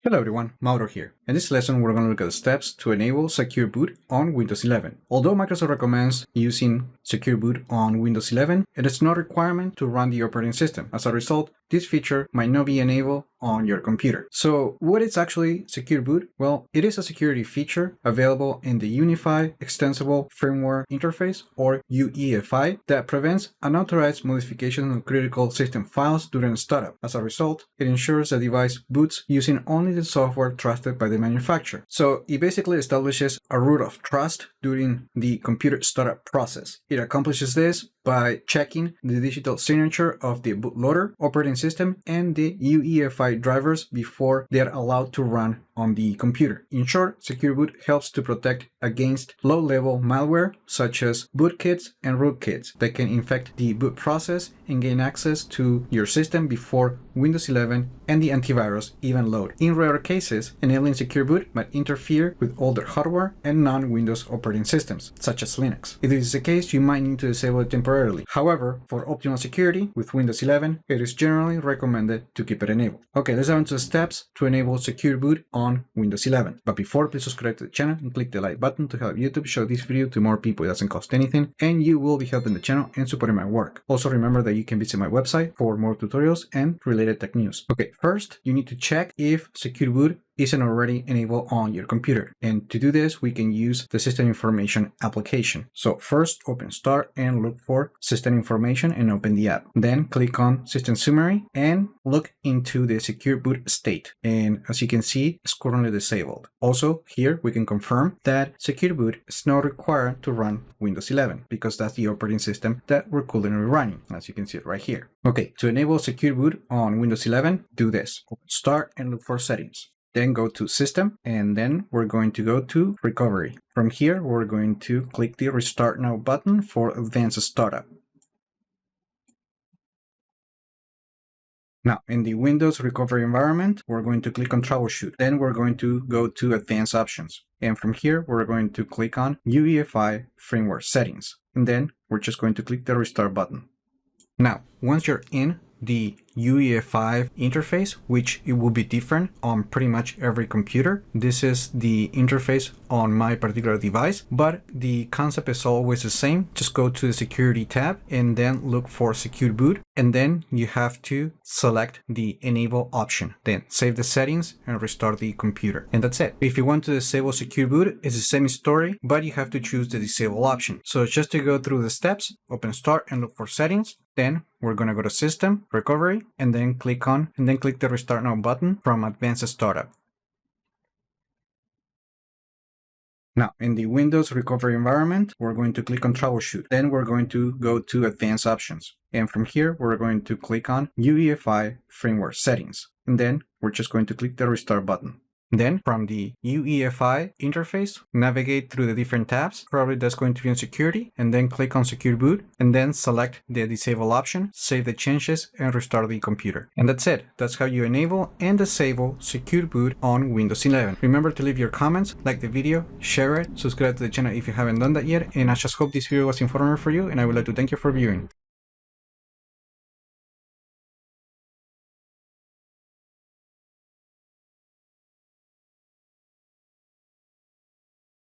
Hello everyone, Mauro here. In this lesson we're going to look at the steps to enable SecureBoot on Windows 11. Although Microsoft recommends using SecureBoot on Windows 11, it is no requirement to run the operating system. As a result, this feature might not be enabled on your computer. So what is actually SecureBoot? Well, it is a security feature available in the Unified Extensible Firmware Interface, or UEFI, that prevents unauthorized modifications of critical system files during startup. As a result, it ensures the device boots using only the software trusted by the manufacturer. So it basically establishes a root of trust during the computer startup process. It accomplishes this by checking the digital signature of the bootloader, operating system, and the UEFI drivers before they are allowed to run on the computer. In short, SecureBoot helps to protect against low-level malware such as bootkits and rootkits that can infect the boot process and gain access to your system before Windows 11 and the antivirus even load. In rare cases, enabling SecureBoot might interfere with older hardware and non-Windows operating systems, such as Linux. If this is the case, you might need to disable it temporarily. However, for optimal security with Windows 11, it is generally recommended to keep it enabled. Okay, let's dive into the steps to enable SecureBoot on Windows 11. But before, please subscribe to the channel and click the like button to help YouTube show this video to more people. It doesn't cost anything, and you will be helping the channel and supporting my work. Also, remember that you can visit my website for more tutorials and related tech news. Okay, first, you need to check if SecureBoot isn't already enabled on your computer. And to do this, we can use the System Information application. So first, open Start and look for System Information and open the app. Then click on System Summary and look into the SecureBoot state. And as you can see, it's currently disabled. Also, here we can confirm that SecureBoot is not required to run Windows 11 because that's the operating system that we're currently running, as you can see it right here. Okay, to enable SecureBoot on Windows 11, do this. Open Start and look for Settings. Then go to System, and then we're going to go to Recovery. From here, we're going to click the Restart Now button for Advanced Startup. Now, in the Windows recovery environment, we're going to click on Troubleshoot. Then we're going to go to Advanced Options. And from here, we're going to click on UEFI Firmware Settings. And then we're just going to click the Restart button. Now, once you're in the UEFI interface, which it will be different on pretty much every computer. This is the interface on my particular device, but the concept is always the same. Just go to the Security tab and then look for SecureBoot, and then you have to select the Enable option. Then save the settings and restart the computer. And that's it. If you want to disable SecureBoot, it's the same story, but you have to choose the Disable option. So just to go through the steps, open Start and look for Settings. Then we're going to go to System, Recovery, and then click the Restart Now button from Advanced Startup. Now, in the Windows recovery environment, we're going to click on Troubleshoot. Then we're going to go to Advanced Options. And from here, we're going to click on UEFI Firmware Settings. And then we're just going to click the Restart button. Then from the UEFI interface, navigate through the different tabs. Probably that's going to be on Security, and then click on SecureBoot, and then select the Disable option, save the changes, and restart the computer. And that's it. That's how you enable and disable SecureBoot on Windows 11. Remember to leave your comments, like the video, share it, subscribe to the channel if you haven't done that yet, and I just hope this video was informative for you, and I would like to thank you for viewing.